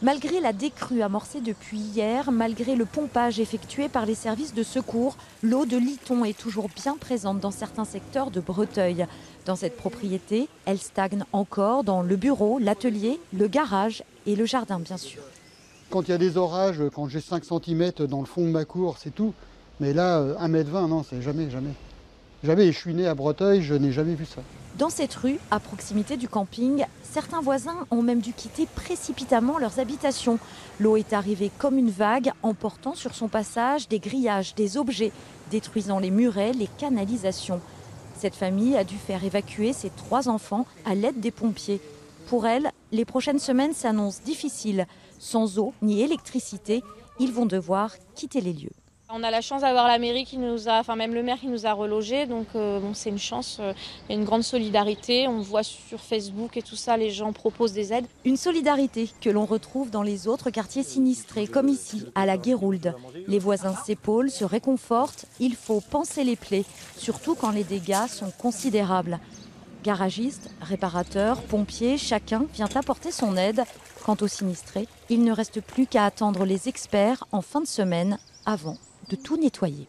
Malgré la décrue amorcée depuis hier, malgré le pompage effectué par les services de secours, l'eau de Litton est toujours bien présente dans certains secteurs de Breteuil. Dans cette propriété, elle stagne encore dans le bureau, l'atelier, le garage et le jardin bien sûr. Quand il y a des orages, quand j'ai 5 cm dans le fond de ma cour, c'est tout. Mais là, 1,20 m, non, c'est jamais. Jamais, et je suis né à Breteuil, je n'ai jamais vu ça. Dans cette rue, à proximité du camping, certains voisins ont même dû quitter précipitamment leurs habitations. L'eau est arrivée comme une vague, emportant sur son passage des grillages, des objets, détruisant les murets, les canalisations. Cette famille a dû faire évacuer ses 3 enfants à l'aide des pompiers. Pour elle, les prochaines semaines s'annoncent difficiles. Sans eau ni électricité, ils vont devoir quitter les lieux. On a la chance d'avoir la mairie qui nous a, enfin même le maire qui nous a relogés, donc bon, c'est une chance, il y a une grande solidarité, on voit sur Facebook et tout ça, les gens proposent des aides. Une solidarité que l'on retrouve dans les autres quartiers sinistrés, comme ici, à la Guéroulde. Les voisins s'épaulent, se réconfortent, il faut panser les plaies, surtout quand les dégâts sont considérables. Garagistes, réparateurs, pompiers, chacun vient apporter son aide. Quant aux sinistrés, il ne reste plus qu'à attendre les experts en fin de semaine avant de tout nettoyer.